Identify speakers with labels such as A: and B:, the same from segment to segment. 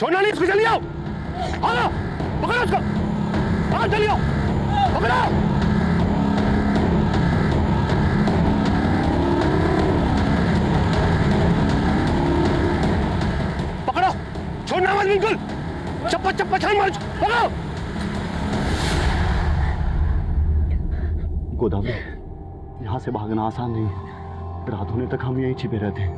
A: छोड़ना नहीं, इसको जल्दी आओ। आओ, पकड़ो उसको। आओ जल्दी आओ, पकड़ो। पकड़ो, छोड़ना मत बिल्कुल। चप्पा चप्पा छान मारो, पकड़ो।
B: गोदावरी, यहाँ से भागना आसान नहीं है। रात होने तक हम यहीं छिपे रहते हैं।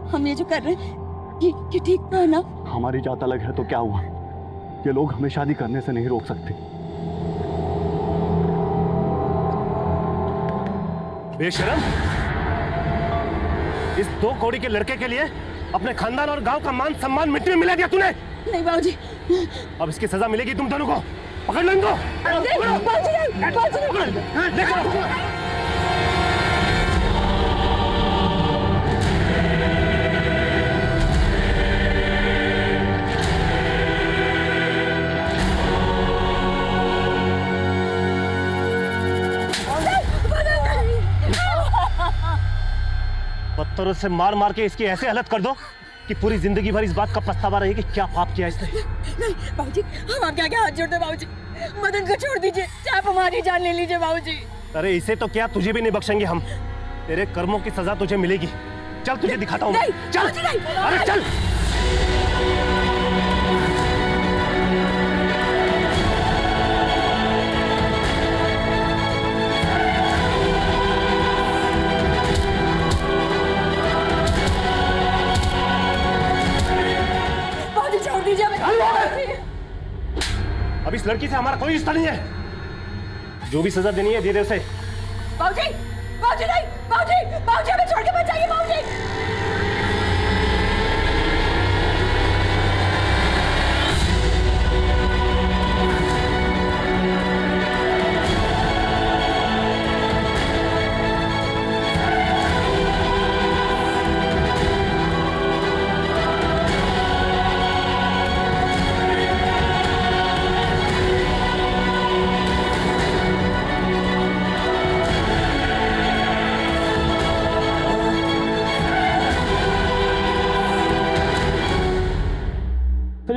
C: हम ये जो कर रहे हैं ये ठीक तो है ना?
B: हमारी जात अलग है तो क्या हुआ? ये लोग हमें शादी करने से नहीं रोक सकते।
A: बेशरम, इस 2 कौड़ी के लड़के के लिए अपने खानदान और गांव का मान सम्मान मिट्टी में मिला दिया तूने।
C: नहीं बाबूजी,
A: अब इसकी सजा मिलेगी तुम दोनों को। पकड़ लो इनको। पत्थरों से मार मार के इसकी ऐसे हालत कर दो कि पूरी जिंदगी भर इस बात का पछतावा रहे कि क्या पाप किया इसने।
C: नहीं बाबूजी, हम आपके आगे हाथ जोड़ते बाबूजी। मदन को छोड़ दीजिए, चाहे आप हमारी जान ले लीजिए बाबूजी।
A: अरे इसे तो क्या, तुझे भी नहीं बख्शेंगे हम। तेरे कर्मों की सजा तुझे मिलेगी। चल तुझे दिखाता हूँ। चल, अरे चल। अब इस लड़की से हमारा कोई रिश्ता नहीं है। जो भी सजा देनी है दे दे उसे।
C: बाबूजी, बाबूजी नहीं, बाबूजी, बाबूजी हमें छोड़ के मत जाइए बाबूजी।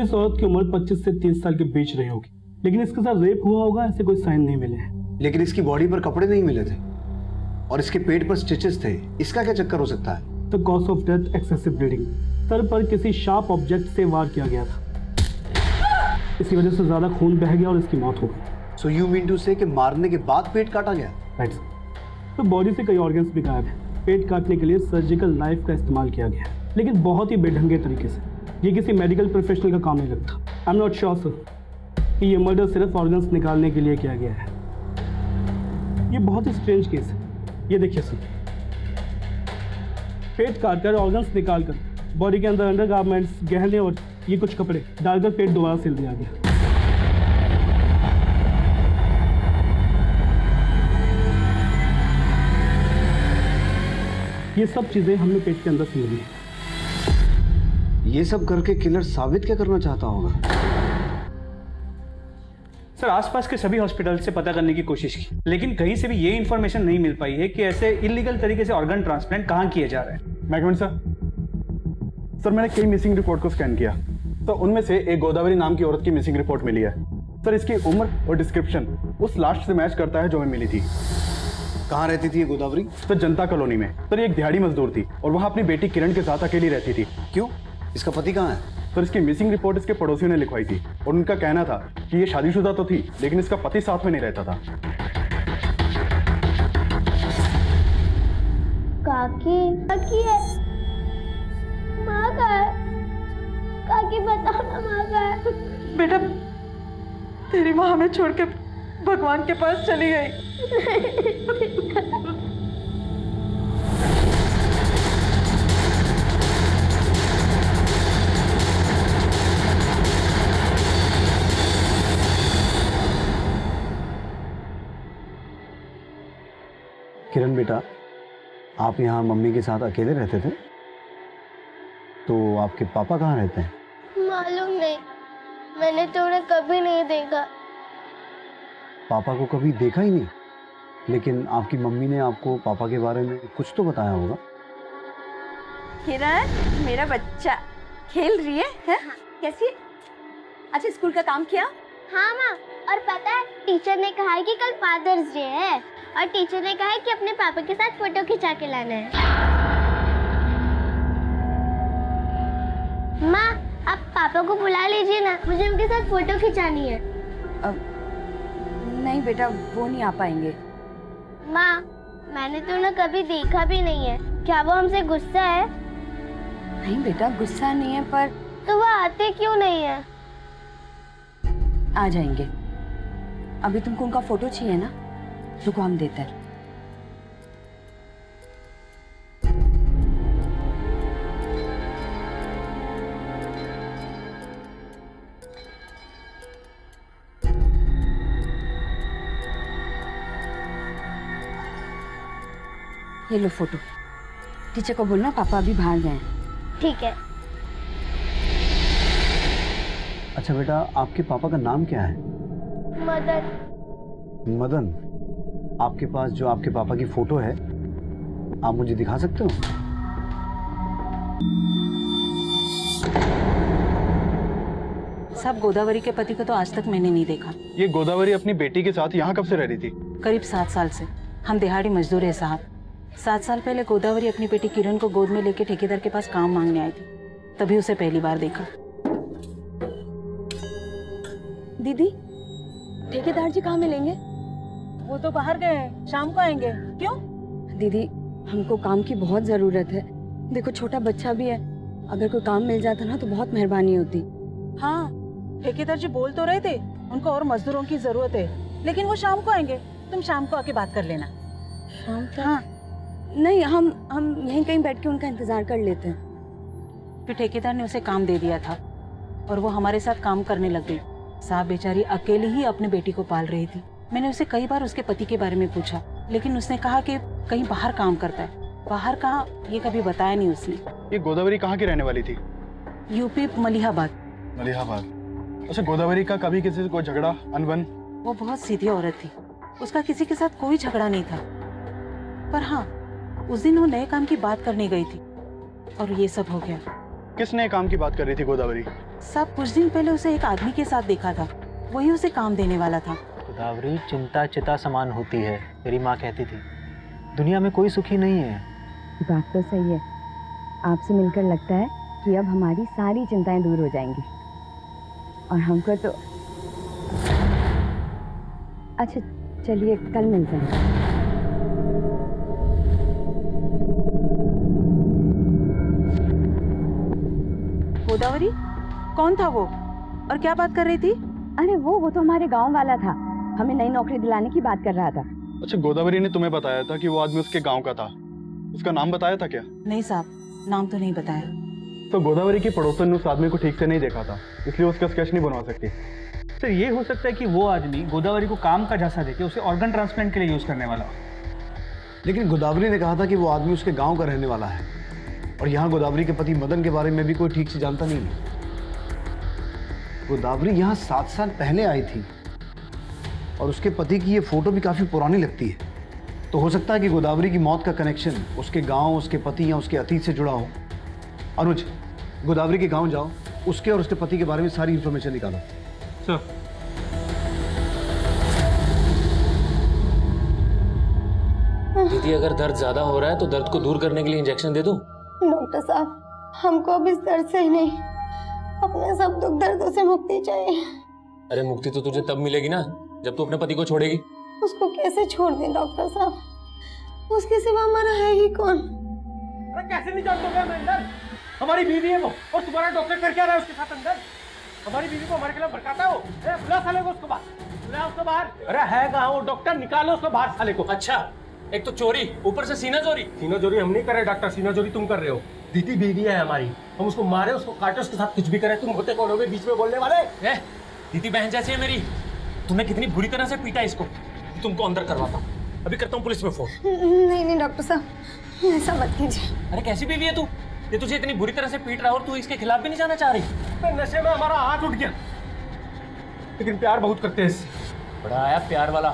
D: इस औरत की उम्र 25 से 30 साल के बीच रही होगी, लेकिन इसके साथ रेप हुआ होगा ऐसे कोई साइन नहीं मिले हैं।
E: लेकिन इसकी बॉडी पर कपड़े नहीं मिले थे और इसके पेट पर स्टिचेस थे। इसका क्या चक्कर हो सकता है?
D: The cause of death excessive bleeding. Sir पर किसी शार्प ऑब्जेक्ट से वार किया गया था, इसी वजह से ज्यादा खून बह गया और इसकी मौत हो गई।
E: सो यू मीन टू से कि मारने के बाद पेट काटा गया?
D: Right sir. तो बॉडी से कई ऑर्गन्स भी गायब है। पेट काटने के लिए सर्जिकल नाइफ का इस्तेमाल किया गया, लेकिन बहुत ही बेढंगे तरीके से। ये किसी मेडिकल प्रोफेशनल का काम नहीं लगता। I am not sure sir कि ये मर्डर सिर्फ ऑर्गन्स निकालने के लिए किया गया है। ये बहुत ही स्ट्रेंज केस है। ये देखिए सर, पेट काटकर ऑर्गन्स निकालकर बॉडी के अंदर अंडरगारमेंट्स, गहने और ये कुछ कपड़े डालकर पेट दोबारा सिल दिया गया। ये सब चीजें हमने पेट के अंदर सिल ली है।
E: ये सब करके किलर साबित क्या करना चाहता होगा?
F: सर आसपास के सभी हॉस्पिटल से पता करने की कोशिश की, लेकिन कहीं से भी ये इन्फॉर्मेशन नहीं मिल पाई है कि ऐसे इलीगल तरीके से ऑर्गन ट्रांसप्लांट कहाँ किए जा रहे हैं।
D: मैकमन सर, मैंने कई मिसिंग रिपोर्ट को स्कैन किया, तो उनमें से एक गोदावरी नाम की औरत की मिसिंग रिपोर्ट मिली है। सर इसकी उम्र और डिस्क्रिप्शन उस लास्ट से मैच करता है जो हमें मिली थी।
E: कहाँ रहती थी ये गोदावरी?
D: सर जनता कॉलोनी में। सर ये एक दिहाड़ी मजदूर थी और वहाँ अपनी बेटी किरण के साथ अकेली रहती थी।
E: क्यों? इसका पति कहाँ है?
D: सर इसकी मिसिंग रिपोर्ट इसके पड़ोसियों ने लिखवाई थी और उनका कहना था कि ये शादीशुदा तो थी, लेकिन इसका पति साथ में नहीं रहता था।
G: काकी काकी है, माँ का है। काकी बताओ ना, माँ का है।
C: बेटा, तेरी माँ हमें छोड़ के भगवान के पास चली गई।
E: किरण बेटा, आप यहाँ मम्मी के साथ अकेले रहते थे, तो आपके पापा कहाँ रहते हैं?
G: मालूम नहीं, मैंने तो उन्हें कभी नहीं देखा।
E: पापा को कभी देखा ही नहीं? लेकिन आपकी मम्मी ने आपको पापा के बारे में कुछ तो बताया होगा।
C: किरण मेरा बच्चा, खेल रही है? कैसी है? अच्छा स्कूल का काम किया?
G: हाँ माँ, और पता है टीचर ने कहा है कि कल फादर्स डे है और टीचर ने कहा है कि अपने पापा के साथ फोटो खिंचा के लाना है। माँ आप पापा को बुला लीजिए ना, मुझे उनके साथ फोटो खिंचानी है।
C: नहीं बेटा, वो नहीं आ पाएंगे।
G: माँ मैंने तो उन्हें कभी देखा भी नहीं है, क्या वो हमसे गुस्सा है?
C: नहीं बेटा, गुस्सा नहीं है, पर
G: तो वो आते क्यों नहीं है?
C: आ जाएंगे। अभी तुमको उनका फोटो चाहिए ना, रुको हम देते हैं। ये लो फोटो। टीचर को बोलना पापा अभी बाहर गए हैं।
G: ठीक है।
E: अच्छा बेटा, आपके पापा का नाम क्या है?
G: मदन।
E: मदन, आपके पास जो आपके पापा की फोटो है, आप मुझे दिखा सकते हो?
H: साहब, गोदावरी के पति को तो आज तक मैंने नहीं देखा।
F: ये गोदावरी अपनी बेटी के साथ यहाँ कब से रह रही थी?
H: करीब 7 साल से। हम दिहाड़ी मजदूर है साहब। 7 साल पहले गोदावरी अपनी बेटी किरण को गोद में लेके ठेकेदार के पास काम मांगने आई थी, तभी उसे पहली बार देखा।
C: दीदी, ठेकेदार जी कहाँ मिलेंगे?
H: वो तो बाहर गए हैं, शाम को आएंगे। क्यों?
C: दीदी, हमको काम की बहुत जरूरत है। देखो छोटा बच्चा भी है, अगर कोई काम मिल जाता ना तो बहुत मेहरबानी होती।
H: हाँ, ठेकेदार जी बोल तो रहे थे उनको और मजदूरों की जरूरत है, लेकिन वो शाम को आएंगे। तुम शाम को आके बात कर लेना।
C: शाम तक?
H: हाँ।
C: नहीं, हम यहीं कहीं बैठ के उनका इंतजार कर लेते हैं।
H: फिर ठेकेदार ने उसे काम दे दिया था और वो हमारे साथ काम करने लग गई। साहब, बेचारी अकेली ही अपनी बेटी को पाल रही थी। मैंने उसे कई बार उसके पति के बारे में पूछा, लेकिन उसने कहा कि कहीं बाहर काम करता है। बाहर कहाँ, ये कभी बताया नहीं उसने।
F: ये गोदावरी कहाँ की रहने वाली थी?
H: यूपी मलिहाबाद।
F: मलिहाबाद। अच्छा, गोदावरी का कभी किसी से कोई झगड़ा, अनबन?
H: वो बहुत सीधी औरत थी, उसका किसी के साथ कोई झगड़ा नहीं था। पर हाँ, उस दिन वो नए काम की बात करने गई थी और ये सब हो गया।
F: किस नए काम की बात कर रही थी गोदावरी?
H: सब कुछ दिन पहले उसे एक आदमी के साथ देखा था, वही उसे काम देने वाला था।
I: गोदावरी चिंता चिता समान होती है, मेरी माँ कहती थी। दुनिया में कोई सुखी नहीं है।
C: बात तो सही है। आपसे मिलकर लगता है कि अब हमारी सारी चिंताएं दूर हो जाएंगी। और हमको तो अच्छा, चलिए कल मिलते हैं।
H: गोदावरी? कौन था वो और क्या बात कर रही थी?
C: अरे वो तो हमारे गांव वाला था, हमें नई नौकरी दिलाने की बात कर रहा था।
F: अच्छा, गोदावरी ने तुम्हें बताया था कि वो आदमी उसके गांव का था? उसका नाम बताया था क्या?
H: नहीं साहब, नाम तो नहीं बताया।
F: तो गोदावरी की पड़ोसन ने उस आदमी को ठीक से नहीं देखा था, इसलिए उसका स्केच नहीं बनवा सकती।
D: सर, ये हो सकता है कि वो आदमी गोदावरी को काम का झांसा देके उसे ऑर्गन ट्रांसप्लांट के लिए यूज करने वाला हो।
E: लेकिन गोदावरी ने कहा था कि वो आदमी उसके गांव का रहने वाला है, और यहाँ गोदावरी के पति मदन के बारे में भी कोई ठीक से जानता नहीं है। गोदावरी यहाँ 7 साल पहले आई थी और उसके पति की ये फोटो भी काफी पुरानी लगती है। तो हो सकता है कि गोदावरी की मौत का कनेक्शन उसके गांव, उसके पति या उसके अतीत से जुड़ा हो। अनुज, गोदावरी के गांव जाओ, उसके और उसके पति के बारे में सारी इंफॉर्मेशन निकालो।
D: सर,
J: दीदी, अगर दर्द ज्यादा हो रहा है तो दर्द को दूर करने के लिए इंजेक्शन दे दूं?
G: डॉक्टर साहब, हमको अब इस दर्द से ही नहीं, अपने सब दुख दर्दों से मुक्ति चाहिए।
J: अरे मुक्ति तो तुझे तब मिलेगी ना जब तू अपने पति को छोड़ेगी।
G: उसको कैसे छोड़ दें डॉक्टर साहब, उसके सिवा हमारा है ही कौन?
A: अरे कैसे नहीं जानते हो अंदर? हमारी बीवी है वो, और तुम्हारा डॉक्टर कर क्या रहा है उसके साथ अंदर? हमारी बीवी को हमारे खिलाफ भड़काता हो। बुला साले को उसको बाहर, बुला उसको बाहर। अरे है कहाँ वो डॉक्टर? निकालो उसको बाहर साले को।
J: अच्छा, एक तो चोरी, ऊपर से सीना चोरी।
A: सीना चोरी हम नहीं कर रहे डॉक्टर, सीना चोरी तुम कर रहे हो। दीदी बीवी है हमारी, हम उसको मारे, उसको काटे, उसके साथ कुछ भी करें। तुम होते कौन होगे बीच में बोलने वाले?
J: दीदी बहन जैसी है मेरी। तुमने कितनी बुरी तरह से पीटा इसको, तुमको अंदर करवाता हूँ। अभी करता हूँ पुलिस में फोन।
G: नहीं डॉक्टर साहब, ऐसा मत कीजिए।
J: अरे कैसी बीवी है तू? ये तुझे इतनी बुरी तरह से पीट रहा है और तू इसके खिलाफ भी नहीं जाना चाह रही?
A: नशे में हमारा हाथ उठ गया, लेकिन प्यार बहुत करते हैं इससे।
J: बड़ा आया प्यार वाला।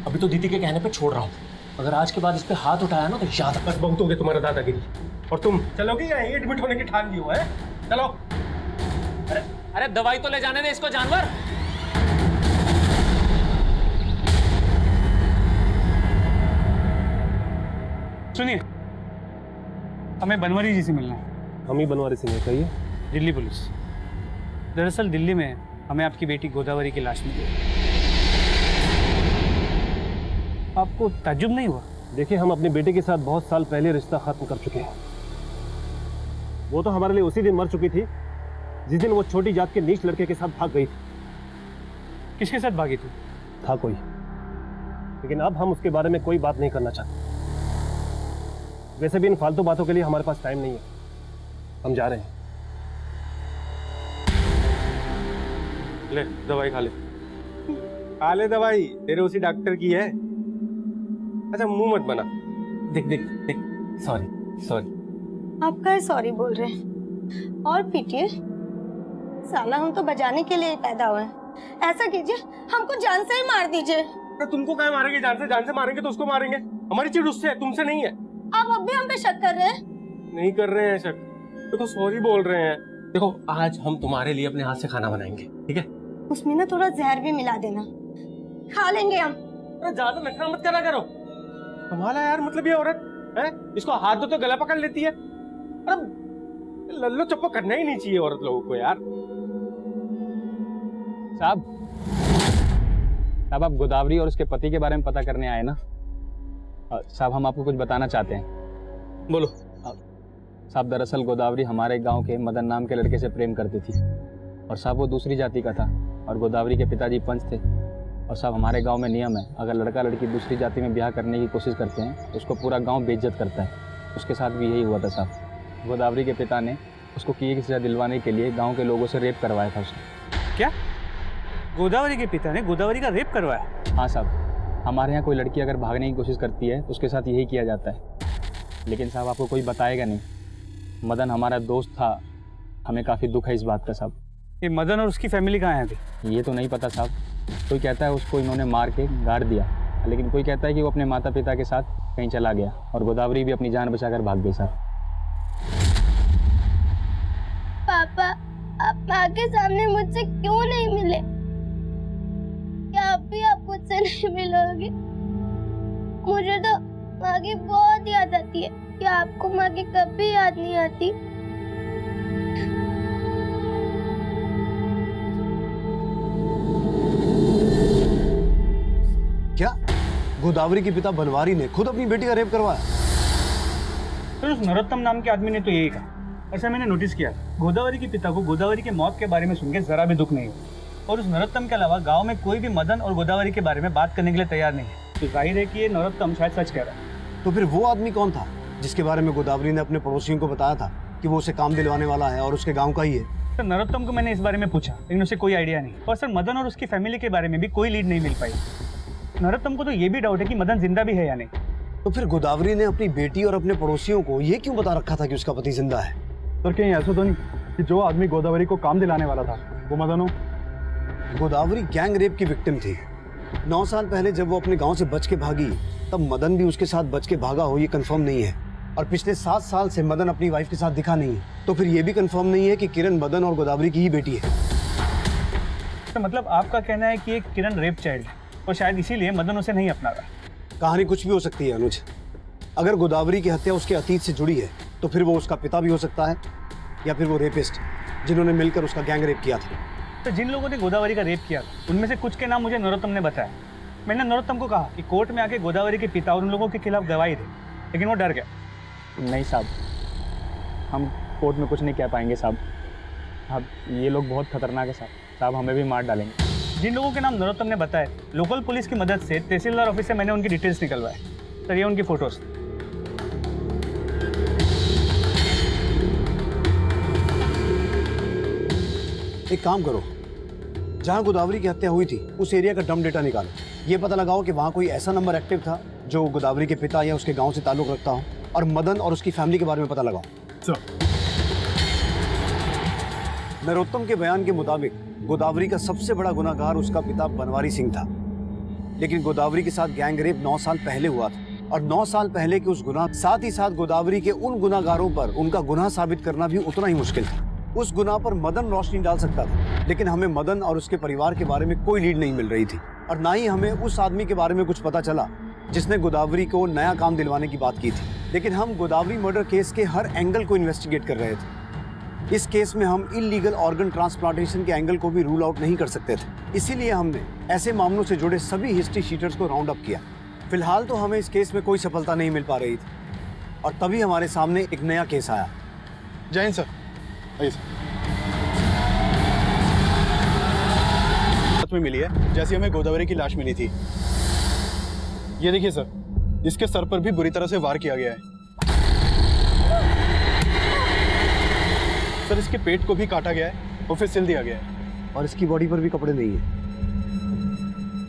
J: अभी तो दीदी के कहने पे छोड़ रहा हूँ, अगर आज के बाद इस पे हाथ उठाया ना तो याद।
A: बस बहुत हो गया तुम्हारा दादागिरी, और तुम चलोगी या एडमिट होने की ठान ली हो है? चलो।
J: अरे अरे दवाई तो ले जाने दे इसको जानवर।
F: सुनिए, हमें बनवारी जी से मिलना है।
A: हम ही बनवारी सिंह है, कहिए।
F: दिल्ली पुलिस। दरअसल दिल्ली में हमें आपकी बेटी गोदावरी की लाश मिली। आपको ताज्जुब नहीं हुआ?
A: देखिए, हम अपनी बेटी के साथ बहुत साल पहले रिश्ता खत्म कर चुके हैं। वो तो हमारे लिए उसी दिन मर चुकी थी जिस दिन वो छोटी जात के नीच लड़के के साथ भाग गई थी।
F: किसके साथ भागी थी?
A: था कोई, लेकिन अब हम उसके बारे में कोई बात नहीं करना चाहते। वैसे भी इन फालतू बातों के लिए हमारे पास टाइम नहीं है। हम जा रहे हैं।
K: ले दवाई खा ले। खा ले दवाई, तेरे उसी डॉक्टर की है। अच्छा मुंह मत बना। देख देख देख, सॉरी सॉरी।
L: आप काहे सॉरी बोल रहे हैं? और पीटिए। साला हम तो बजाने के लिए ही पैदा हुए हैं। ऐसा कीजिए, हमको जान से ही मार दीजिए।
K: तो तुमको क्या मारेंगे? जान से मारेंगे तो उसको मारेंगे। हमारी चिढ़ उससे है, तुमसे नहीं है।
L: आप अब भी हम पे शक कर रहे हैं?
K: नहीं कर रहे हैं शक, तो सॉरी बोल रहे हैं। देखो, आज हम तुम्हारे लिए अपने हाथ से खाना बनाएंगे, ठीक है?
L: उसमें ना थोड़ा जहर भी मिला देना, खा लेंगे हम।
K: अरे ज्यादा नखरा मत करा करो। कमाल है यार, मतलब ये औरत है, इसको हाथ दो तो गला पकड़ लेती है। अरे लल्लो चप्पो करना ही नहीं चाहिए औरत लोगों को यार।
M: साहब आप गोदावरी और उसके पति के बारे में पता करने आए ना? साहब हम आपको कुछ बताना चाहते हैं।
K: बोलो।
M: साहब दरअसल गोदावरी हमारे गांव के मदन नाम के लड़के से प्रेम करती थी, और साहब वो दूसरी जाति का था, और गोदावरी के पिताजी पंच थे। और साहब हमारे गांव में नियम है, अगर लड़का लड़की दूसरी जाति में ब्याह करने की कोशिश करते हैं तो उसको पूरा गांव बेइज्जत करता है। उसके साथ भी यही हुआ था साहब। गोदावरी के पिता ने उसको किए की सजा दिलवाने के लिए गाँव के लोगों से रेप करवाया था उसने।
F: क्या? गोदावरी के पिता ने गोदावरी का रेप करवाया?
M: हाँ साहब, हमारे यहाँ कोई लड़की अगर भागने की कोशिश करती है तो उसके साथ यही किया जाता है। लेकिन साहब आपको कोई बताएगा नहीं। मदन हमारा दोस्त था, हमें काफ़ी दुख है इस बात का साहब।
F: ये मदन और उसकी फैमिली कहाँ है अभी?
M: ये तो नहीं पता साहब। कोई कहता है उसको इन्होंने मार के गाड़ दिया, लेकिन कोई कहता है कि वो अपने माता पिता के साथ कहीं चला गया, और गोदावरी भी अपनी जान बचाकर भाग गई साहब।
G: पापा, आप माँ के सामने मुझसे क्यों नहीं मिले? क्या अब भी आप मुझसे नहीं मिलोगे? मुझे तो माँ की बहुत याद आती है। क्या आपको माँ की कभी याद नहीं आती?
E: क्या गोदावरी के पिता बनवारी ने खुद अपनी बेटी का रेप करवाया?
F: तो उस नरोत्तम नाम के आदमी ने तो यही कहा। ऐसा मैंने नोटिस किया, गोदावरी के पिता को गोदावरी के मौत के बारे में सुन के जरा भी दुख नहीं हुआ, और उस नरोत्तम के अलावा गांव में कोई भी मदन और गोदावरी के बारे में बात करने के लिए तैयार नहीं है। तो जाहिर है कि ये नरोत्तम शायद सच कह रहा है।
E: तो फिर वो आदमी कौन था जिसके बारे में गोदावरी ने अपने पड़ोसियों को बताया था कि वो उसे काम दिलवाने वाला है और उसके गांव का ही है?
F: सर नरोत्तम को मैंने इस बारे में पूछा, लेकिन उसे कोई आइडिया नहीं। और सर मदन और उसकी फैमिली के बारे में भी कोई लीड नहीं मिल पाई। नरोत्तम को तो ये भी डाउट है कि मदन जिंदा भी है या नहीं।
E: तो फिर गोदावरी ने अपनी बेटी और अपने पड़ोसियों को ये क्यों बता रखा था कि उसका पति जिंदा है?
D: सर कहीं ऐसा तो नहीं कि जो आदमी गोदावरी को काम दिलाने वाला था वो मदन हो?
E: गोदावरी गैंग रेप की विक्टिम थी। 9 साल पहले जब वो अपने गांव से बच के भागी, तब मदन भी उसके साथ बच के भागा हो ये कंफर्म नहीं है। और पिछले 7 साल से मदन अपनी वाइफ के साथ दिखा नहीं है, तो फिर ये भी कंफर्म नहीं है कि किरण मदन और गोदावरी की ही बेटी है।
F: तो मतलब आपका कहना है कि एक किरण रेप चाइल्ड है और शायद इसीलिए मदन उसे नहीं अपना रहा।
E: कहानी कुछ भी हो सकती है अनुज। अगर गोदावरी की हत्या उसके अतीत से जुड़ी है तो फिर वो उसका पिता भी हो सकता है, या फिर वो रेपिस्ट जिन्होंने मिलकर उसका गैंग रेप किया था।
F: तो जिन लोगों ने गोदावरी का रेप किया उनमें से कुछ के नाम मुझे नरोत्तम ने बताया। मैंने नरोत्तम को कहा कि कोर्ट में आके गोदावरी के पिता और उन लोगों के खिलाफ गवाही दे, लेकिन वो डर गया।
M: नहीं साहब, हम कोर्ट में कुछ नहीं कह पाएंगे साहब। अब ये लोग बहुत खतरनाक है साहब, हमें भी मार डालेंगे।
F: जिन लोगों के नाम नरोत्तम ने बताए, लोकल पुलिस की मदद से तहसीलदार ऑफिस से मैंने उनकी डिटेल्स निकलवाए। सर ये उनकी फोटोज।
E: एक काम करो, जहां गोदावरी की हत्या हुई थी उस एरिया का डम डेटा निकालो। ये पता लगाओ कि वहां कोई ऐसा नंबर एक्टिव था जो गोदावरी के पिता या उसके गांव से ताल्लुक रखता हो, और मदन और उसकी फैमिली के बारे में पता लगाओ। नरोत्तम के बयान के मुताबिक गोदावरी का सबसे बड़ा गुनाहगार उसका पिता बनवारी सिंह था, लेकिन गोदावरी के साथ गैंग रेप 9 साल पहले हुआ था, और 9 साल पहले के उस गुनाह, साथ ही साथ गोदावरी के उन गुनाहगारों पर उनका गुनाह साबित करना भी उतना ही मुश्किल था। उस गुनाह पर मदन रोशनी डाल सकता था, लेकिन हमें मदन और उसके परिवार के बारे में कोई लीड नहीं मिल रही थी और ना ही हमें उस आदमी के बारे में कुछ पता चला जिसने गोदावरी को नया काम दिलवाने की बात की थी। लेकिन हम गोदावरी मर्डर केस के हर एंगल को इन्वेस्टिगेट कर रहे थे। इस केस में हम इलीगल ऑर्गन ट्रांसप्लांटेशन के एंगल को भी रूल आउट नहीं कर सकते थे। इसीलिए हमने ऐसे मामलों से जुड़े सभी हिस्ट्री शीटर्स को राउंड अप किया। फिलहाल तो हमें इस केस में कोई सफलता नहीं मिल पा रही थी और तभी हमारे सामने एक नया केस आया।
N: जय हिंद सर। आइए सर। में मिली है जैसी हमें गोदावरी की लाश मिली थी। ये देखिए सर, इसके सर पर भी बुरी तरह से वार किया गया है। सर इसके पेट को भी काटा गया है और फिर सिल दिया गया है।
E: और इसकी बॉडी पर भी कपड़े नहीं है।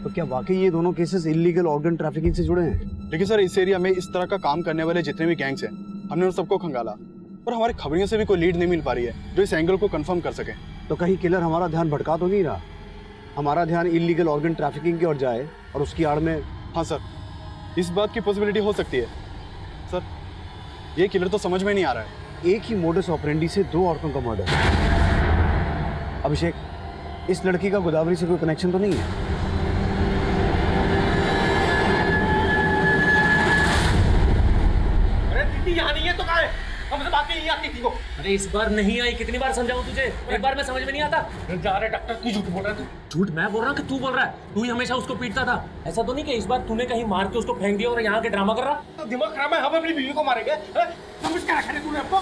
E: तो क्या वाकई ये दोनों केसेस इलीगल ऑर्गन ट्रैफिकिंग से जुड़े हैं?
N: देखिए सर, इस एरिया में इस तरह का काम करने वाले जितने भी गैंग्स हैं, हमने उन सबको खंगाला और हमारी खबरियों से भी कोई लीड नहीं मिल पा रही है जो इस एंगल को कंफर्म कर सके।
E: तो कहीं किलर हमारा ध्यान भटका तो नहीं रहा? हमारा ध्यान इलीगल ऑर्गन ट्रैफिकिंग की ओर जाए और उसकी आड़ में।
N: हाँ सर, इस बात की पॉसिबिलिटी हो सकती है। सर ये किलर तो समझ में नहीं आ रहा है।
E: एक ही मोडस ऑपरेंडी से 2 औरतों का मर्डर। अभिषेक, इस लड़की का गोदावरी से कोई कनेक्शन तो नहीं है?
A: अरे दीदी यहाँ नहीं है तो कहाँ है? हमसे बात नहीं आती थी वो।
J: अरे इस बार नहीं आई, कितनी बार समझाऊं तुझे? एक बार में समझ में नहीं आता।
A: जा रहे डॉक्टर, तू झूठ बोल रहा है। तू
J: झूठ मैं बोल रहा हूँ कि तू बोल रहा है? तू ही हमेशा उसको पीटता था। ऐसा तो नहीं कि इस बार तूने कहीं मार के उसको फेंक दिया और यहाँ के ड्रामा कर रहा?
A: तो दिमाग खराब है, हम अपनी बीवी को मारेंगे? समझ क्या रखा है तूने हमको?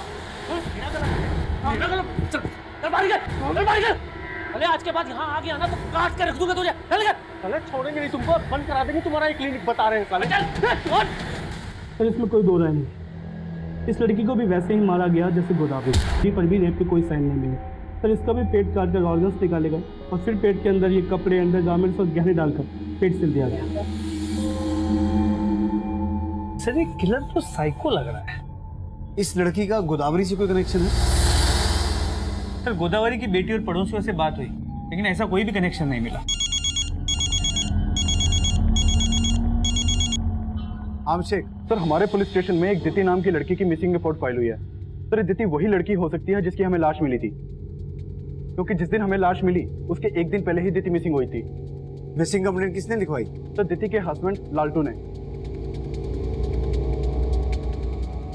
J: अरे आज के बाद यहाँ आ गया ना तो काट के रख दूंगा तुझे।
A: साले छोड़ेंगे नहीं तुमको, बंद करा देंगे तुम्हारा एक क्लिनिक, बता रहे हैं साले।
D: सर इसमें कोई दो राय नहीं। इस लड़की को भी वैसे ही मारा गया जैसे गोदावरी पर भी रेप के कोई साइन नहीं मिले। सर इसका भी पेट काट कर ऑर्गन्स निकाले गए और फिर पेट के अंदर ये कपड़े, अंडरगारमेंट्स और गहने डालकर पेट सिल दिया गया।
A: सर ये किलर तो साइको लग रहा है।
E: इस लड़की का गोदावरी से कोई कनेक्शन है?
F: सर गोदावरी की बेटी और पड़ोसियों से बात हुई लेकिन ऐसा कोई भी कनेक्शन नहीं मिला।
E: अभिषेक,
N: सर हमारे पुलिस स्टेशन में एक दिति नाम की लड़की की मिसिंग रिपोर्ट फाइल हुई है। सर दिति वही लड़की हो सकती है जिसकी हमें लाश मिली थी, क्योंकि जिस दिन हमें लाश मिली उसके एक दिन पहले ही दिति मिसिंग हुई थी।
E: मिसिंग कंप्लेंट किसने लिखवाई?
N: सर दिति के हस्बैंड लालटू ने।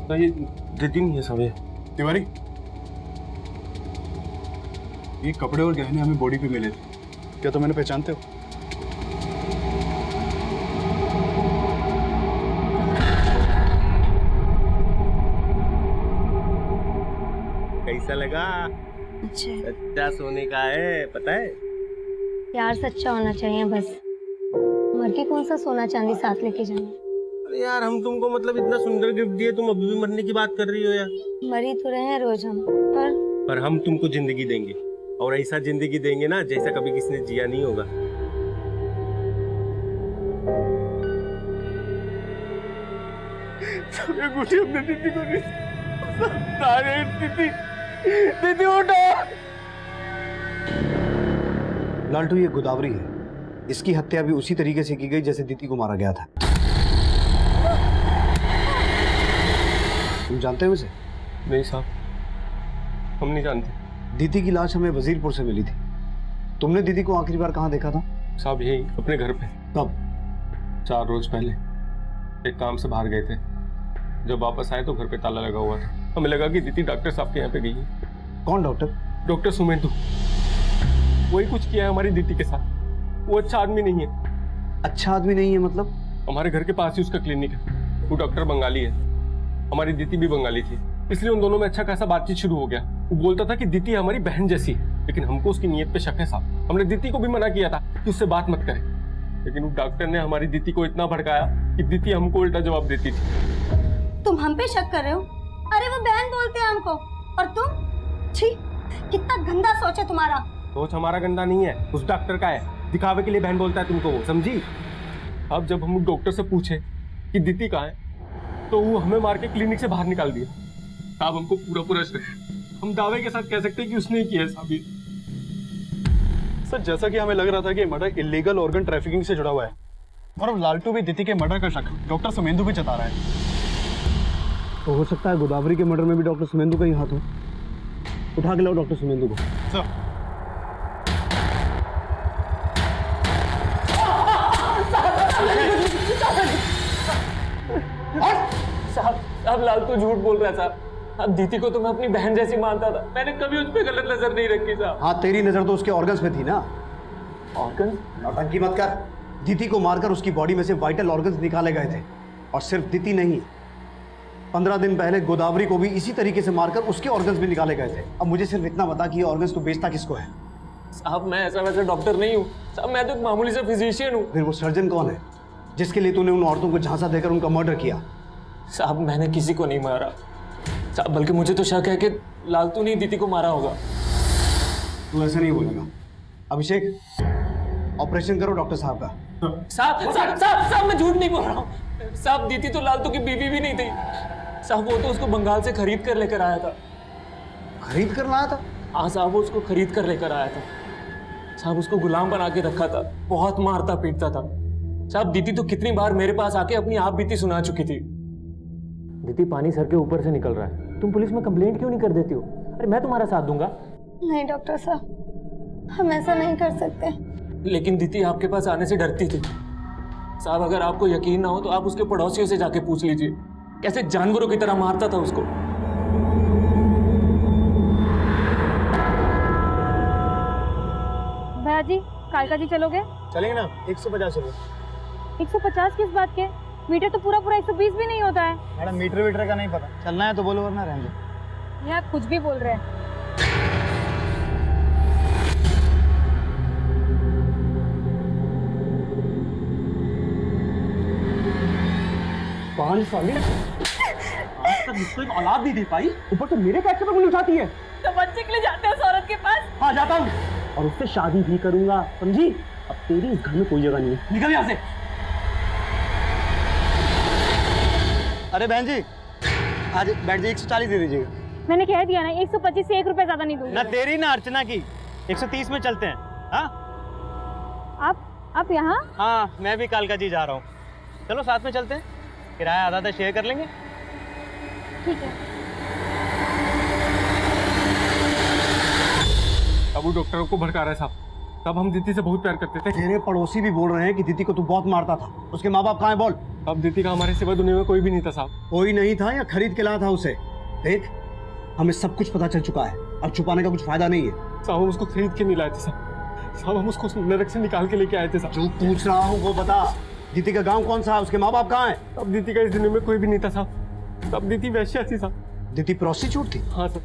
K: तो ये दिति नहीं है सब। ये
N: तिवारी, ये कपड़े और गहने हमें बॉडी पे मिले थे, क्या तुम मैंने पहचानते हो?
K: कैसा लगा?
L: अच्छा,
K: सच्चा सोने का है, पता है?
L: प्यार सच्चा होना चाहिए बस। मर के कौन सा सोना चांदी साथ लेके जाना?
K: अरे यार हम तुमको मतलब इतना सुंदर गिफ्ट दिए, तुम अभी भी मरने की बात कर रही हो यार।
L: मरी तो रहे हैं रोज हम,
K: पर हम तुमको जिंदगी देंगे और ऐसा जिंदगी देंगे ना जैसा कभी किसी ने जिया नहीं होगा।
A: हमने दीदी को दीदी उठो।
E: लालटू, ये गोदावरी है। इसकी हत्या भी उसी तरीके से की गई जैसे दीदी को मारा गया था। तुम जानते हो इसे?
K: नहीं साहब, हम नहीं जानते।
E: दीदी की लाश हमें वजीरपुर से मिली थी। तुमने दीदी को आखिरी बार कहाँ देखा था?
K: साहब यही अपने घर पे।
E: कब?
K: 4 रोज पहले। एक काम से बाहर गए थे, जब वापस आए तो घर पे ताला लगा हुआ था। हमें लगा कि दीदी डॉक्टर साहब के यहाँ पे गई है।
E: कौन डॉक्टर?
K: डॉक्टर सुमेंदु। वही कुछ किया है हमारी दीदी के साथ। वो अच्छा आदमी नहीं है।
E: अच्छा आदमी नहीं है मतलब?
K: हमारे घर के पास ही उसका क्लिनिक है। वो डॉक्टर बंगाली है, हमारी दीदी भी बंगाली थी, इसलिए उन दोनों में अच्छा खासा बातचीत शुरू हो गया। वो बोलता था कि दीदी हमारी बहन जैसी है, लेकिन हमको उसकी नीयत पे शक है साहब। हमने दीदी को भी मना किया था कि उससे बात मत करे, लेकिन वो डॉक्टर ने हमारी दीदी को इतना भड़काया कि दीदी हमको उल्टा जवाब देती थी।
L: तुम हम पे शक कर रहे हो? अरे वो बहन बोलते हैं हमको, और तुम? छी, कितना गंदा सोच है तुम्हारा।
K: सोच हमारा गंदा नहीं है, उस डॉक्टर का है। दिखावे के लिए बहन बोलता है तुमको वो, समझी? अब जब हम डॉक्टर से पूछे कि दीदी कहाँ है तो वो हमें मार के क्लिनिक से बाहर निकाल दिया। साहब हमको पूरा शक है। हम दावे के साथ कह सकते हैं कि उसने ही किया है साहब।
N: सर जैसा कि हमें लग रहा था कि मर्डर इलीगल ऑर्गन ट्रैफिकिंग से जुड़ा हुआ है, और अब लालटू भी दिति के मर्डर का शक डॉक्टर सुमेंदु भी जता रहा है।
E: तो हो सकता है गोदावरी के मर्डर में भी डॉक्टर सुमेंदु का ही हाथ हो।
B: उठा के लाओ डॉक्टर सुमेंदु को।
J: साहब लालटू झूठ बोल रहा है साहब। अब दीदी को तो मैं अपनी बहन जैसी मानता था, मैंने कभी उस पर गलत नजर नहीं रखी साहब।
E: हाँ, तेरी नजर तो उसके ऑर्गन्स पे थी ना।
J: ऑर्गन?
E: नौटंकी मत कर। दीदी को मारकर उसकी बॉडी में से वाइटल ऑर्गन्स निकाले गए थे। और सिर्फ दीदी नहीं, 15 दिन पहले गोदावरी को भी इसी तरीके से मारकर उसके ऑर्गन्स भी निकाले गए थे। अब मुझे सिर्फ इतना बता कि ये ऑर्गन्स तो बेचता किसको है?
J: साहब मैं ऐसा वैसा डॉक्टर नहीं हूँ साहब, मैं तो एक मामूली सा फिजिशियन हूँ।
E: फिर वो सर्जन कौन है जिसके लिए तूने उन औरतों को झांसा देकर उनका मर्डर किया?
J: साहब मैंने किसी को नहीं मारा साहब, बल्कि मुझे तो शक है कि लालटू ने दीदी को मारा होगा।
E: तू ऐसे नहीं बोलेगा। अभिषेक, ऑपरेशन करो डॉक्टर साहब का।
J: साहब मैं झूठ नहीं बोल रहा हूँ साहब, दीदी तो लालटू की बीवी भी नहीं थी साहब, वो तो उसको बंगाल से खरीद कर लेकर आया था।
E: खरीद कर लाया था?
J: हाँ साहब, वो उसको खरीद कर लेकर आया था साहब, उसको गुलाम बना के रखा था, बहुत मारता पीटता था साहब। दीदी तो कितनी बार मेरे पास आके अपनी आप बीती सुना चुकी थी। दीदी पानी सर के ऊपर से निकल रहा है, तुम पुलिस में कंप्लेंट क्यों नहीं कर देती हो? अरे मैं तुम्हारा साथ दूंगा।
L: नहीं डॉक्टर साहब, हम ऐसा नहीं कर सकते।
J: लेकिन दीदी आपके पास आने से डरती थी साहब। अगर आपको यकीन ना हो तो आप उसके पड़ोसियों से जाके पूछ लीजिए, कैसे जानवरों की तरह मारता था उसको।
O: भैया जी, कालका जी चलोगे?
B: चलेंगे ना, 150 रुपये।
O: 150 किस बात के? मीटर तो पूरा 120 भी नहीं होता है।
B: मैडम मीटर का नहीं पता, चलना है तो बोलो वरना रहने दो।
O: ये आप कुछ भी बोल रहे हैं।
A: पानी साली आज तक मुझको एक औलाद नहीं दे पाई, ऊपर तो मेरे कैसे पे उंगली उठाती है।
O: तो बच्चे के लिए जाते हो उस औरत के पास?
A: हाँ जाता हूँ, और उससे शादी भी करूंगा, समझी? अब तेरी इस घर में कोई जगह नहीं है, निकल यहाँ से।
B: अरे बहन जी, आज बैठ जी 140 दे दीजिएगा।
O: मैंने कह दिया ना, 125 से 1 रुपए ज्यादा नहीं दूंगी।
B: ना तेरी ना अर्चना की, 130 में चलते हैं। हाँ
O: आप यहाँ?
B: हाँ, मैं भी कालका जी जा रहा हूँ, चलो साथ में चलते हैं, किराया आधा आधा शेयर कर लेंगे।
O: ठीक है।
K: अब वो डॉक्टरों को भड़का रहा है साहब। तब हम दीदी से बहुत प्यार करते थे।
E: तेरे पड़ोसी भी बोल रहे हैं कि दीदी को तू बहुत मारता था। उसके माँ बाप कहाँ हैं बोल?
K: अब दीदी का हमारे सिवा दुनिया में कोई भी नहीं था साहब।
E: कोई नहीं था या खरीद के लाया था उसे? देख, हमें सब कुछ पता चल चुका है, अब छुपाने का कुछ फायदा नहीं है।
K: साहब हम उसको खरीद के नहीं लाए थे साहब, हम उसको नरक से निकाल के लेके आए थे साहब।
E: जो पूछ रहा हूँ वो बता, दीदी का गाँव कौन सा है? उसके माँ बाप कहाँ हैं?
K: अब दीदी का इस दुनिया में कोई भी नहीं था साहब, तब दीदी वैश्या थी साहब।
E: दीदी प्रोस्टिट्यूट थी?
K: हाँ सर।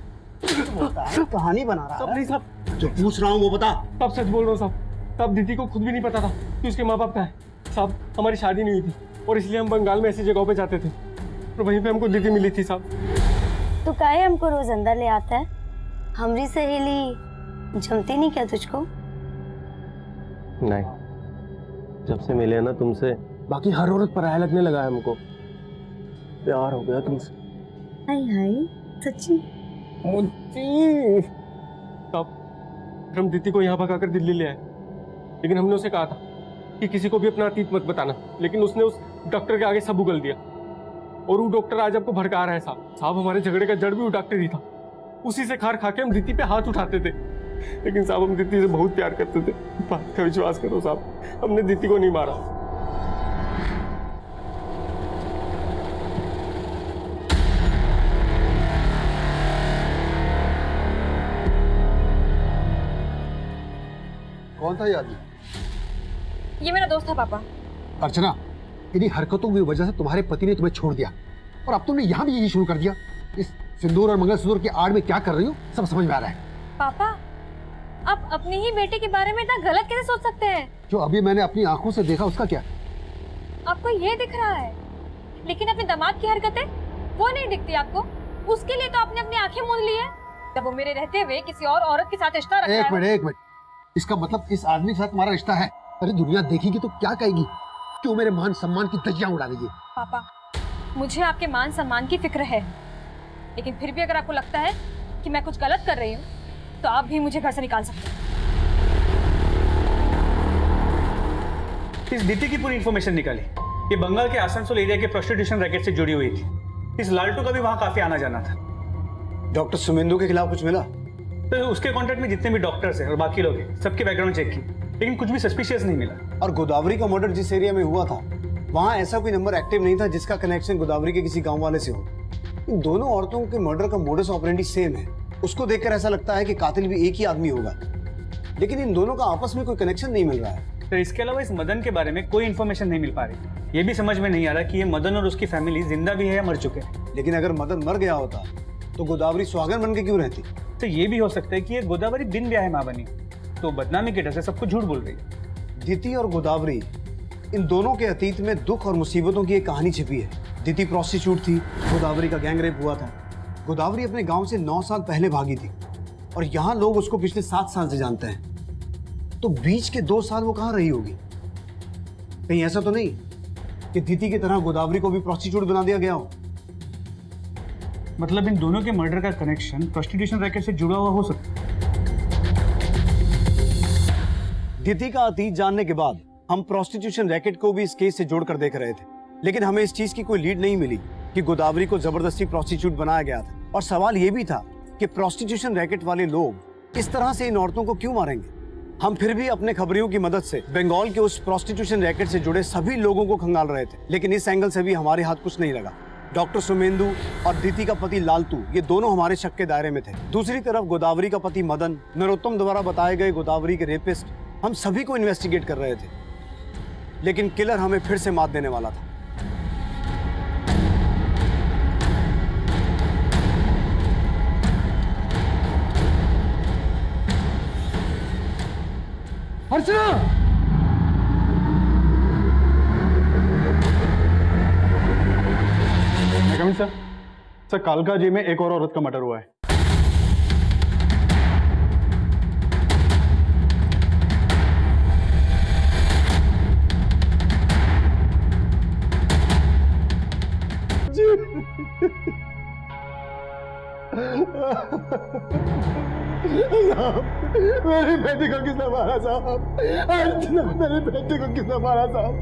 E: कहानी बना रहा है।
K: नहीं साहब,
E: जो पूछ रहा हूँ वो बता।
K: तब सच बोल रहा हूँ साहब, तब दीदी को खुद भी नहीं पता था कि उसके माँ बाप कहाँ है साहब। हमारी शादी नहीं हुई थी और इसलिए हम बंगाल में ऐसी जगहों पे जाते थे और वहीं पे हमको दीदी मिली थी साहब।
L: तो काहे हमको रोज अंदर ले आता है? हमारी सहेली जमती नहीं क्या तुझको?
P: नहीं, जब से मिले ना तुमसे बाकी हर औरत पराया लगने लगा है हमको। प्यार हो गया तुमसे।
L: हाय हाय, सच्ची?
K: तब हम दीदी को यहाँ भगाकर दिल्ली ले आए, लेकिन हमने उसे कहा था कि किसी को भी अपना अतीत मत बताना, लेकिन उसने उस डॉक्टर के आगे सब उगल दिया। और वो डॉक्टर आज आपको भड़का रहा है साहब। हमारे झगड़े का जड़ भी वो डॉक्टर ही था, उसी से खार खा के हम दीदी पे हाथ उठाते थे। लेकिन साहब हम दीदी से बहुत प्यार करते थे, बात का विश्वास करो साहब, हमने दीदी को नहीं मारा।
E: कौन था ये आदमी?
O: ये मेरा दोस्त था पापा।
E: अर्चना, इन्हीं हरकतों की वजह से तुम्हारे पति ने तुम्हें छोड़ दिया और अब तुमने यहाँ भी यही शुरू कर दिया। इस सिंदूर और मंगलसूत्र की आड़ में क्या कर रही हो सब समझ में आ रहा है।
O: पापा, आप अपनी ही बेटे के बारे में इतना गलत कैसे सोच सकते हैं?
E: जो अभी मैंने अपनी आंखों से देखा उसका क्या?
O: आपको ये दिख रहा है, लेकिन अपने दामाद की हरकतें वो नहीं दिखती आपको। उसके लिए तो आपने अपनी आंखें मूंद ली है जब वो मेरे रहते हुए किसी और औरत के साथ रिश्ता रखा है।
E: एक मिनट, इसका मतलब इस आदमी के साथ तुम्हारा रिश्ता है? अरे दुनिया देखेगी तो क्या कहेगी? क्यों मेरे मान सम्मान की धज्जियां उड़ा रही है?
O: पापा, मुझे आपके मान सम्मान की फिक्र है, लेकिन फिर भी अगर आपको लगता है कि मैं कुछ गलत कर रही हूँ तो आप भी मुझे घर से निकाल सकते हैं।
F: इस दीदी की पूरी इंफॉर्मेशन निकाली। ये बंगाल के आसनसोल एरिया के प्रोस्टिट्यूशन रैकेट से जुड़ी हुई थी। इस लालटू का भी वहाँ काफी आना जाना था।
E: डॉक्टर सुमेंदु के खिलाफ कुछ मिला?
F: तो उसके कॉन्टेक्ट में जितने भी डॉक्टर्स हैं और बाकी लोग हैं, सबके बैकग्राउंड चेक की, लेकिन कुछ भी सस्पिशियस नहीं मिला।
E: और गोदावरी का मर्डर जिस एरिया में हुआ था, वहाँ ऐसा कोई नंबर एक्टिव नहीं था जिसका कनेक्शन गोदावरी के किसी गांव वाले से हो। इन दोनों औरतों के मर्डर का मोडस ऑपरेंडी सेम है। उसको देखकर ऐसा लगता है कि कातिल भी एक ही आदमी होगा, लेकिन इन दोनों का आपस में कोई कनेक्शन नहीं मिल रहा है।
F: तो इसके अलावा इस मदन के बारे में कोई इन्फॉर्मेशन नहीं मिल पा रही। ये भी समझ में नहीं आ रहा कि ये मदन और उसकी फैमिली जिंदा भी है या मर चुके हैं।
E: लेकिन अगर मदन मर गया होता तो गोदावरी सुहागन बन के क्यों रहती?
F: तो ये भी हो सकता है कि ये गोदावरी बिन ब्याह मां बनी, तो बदनामी के डर से सबको झूठ बोल रही है।
E: दिति और गोदावरी, इन दोनों के अतीत में दुख और मुसीबतों की एक कहानी छिपी है। दिति प्रोस्टिट्यूट थी, गोदावरी का गैंग रेप हुआ था। गोदावरी अपने गांव से 9 साल पहले भागी थी और यहाँ लोग उसको पिछले 7 साल से जानते हैं। तो बीच के 2 साल वो कहाँ रही होगी? कहीं ऐसा तो नहीं कि दिति की तरह गोदावरी को भी प्रोस्टिट्यूट बना दिया गया हो?
F: मतलब इन दोनों के मर्डर का कनेक्शन प्रोस्टिट्यूशन रैकेट से जुड़ा हुआ हो सकता है।
E: दिति का अतीत जानने के बाद हम प्रोस्टिट्यूशन रैकेट को भी इस केस से जोड़कर देख रहे थे, लेकिन हमें इस चीज की कोई लीड नहीं मिली कि गोदावरी को जबरदस्ती प्रोस्टिट्यूट बनाया गया था। और सवाल यह भी था कि प्रोस्टिट्यूशन रैकेट वाले लोग इस तरह से इन औरतों को क्यों मारेंगे? हम फिर भी अपने खबरियों की मदद से बंगाल के उस प्रोस्टिट्यूशन रैकेट से जुड़े सभी लोगों को खंगाल रहे थे, लेकिन इस एंगल से भी हमारे हाथ कुछ नहीं लगा। डॉक्टर सुमेंदु और दिति का पति लालतू, ये दोनों हमारे शक के दायरे में थे। दूसरी तरफ गोदावरी का पति मदन, नरोत्तम द्वारा बताए गए गोदावरी के रेपिस्ट, हम सभी को इन्वेस्टिगेट कर रहे थे, लेकिन किलर हमें फिर से मात देने वाला था।
A: अर्चना!
N: सर, सर कालका जी में एक और औरत का मर्डर हुआ है।
A: मेरी बेटी को किसने मारा साहब? अर्चना, मेरी बेटी को किसने मारा साहब?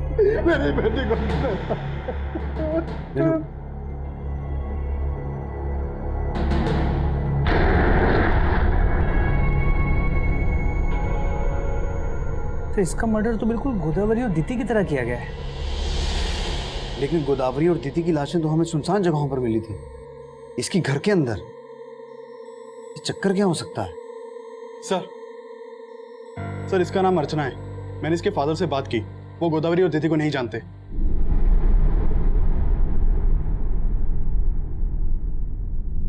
A: मेरी बेटी को किसने?
F: तो इसका मर्डर तो बिल्कुल गोदावरी और दिति की तरह किया गया है।
E: लेकिन गोदावरी और दिति की लाशें तो हमें सुनसान जगहों पर मिली थी, इसकी घर के अंदर। ये चक्कर क्या हो सकता है?
N: सर इसका नाम अर्चना है। मैंने इसके फादर से बात की, वो गोदावरी और दिति को नहीं जानते।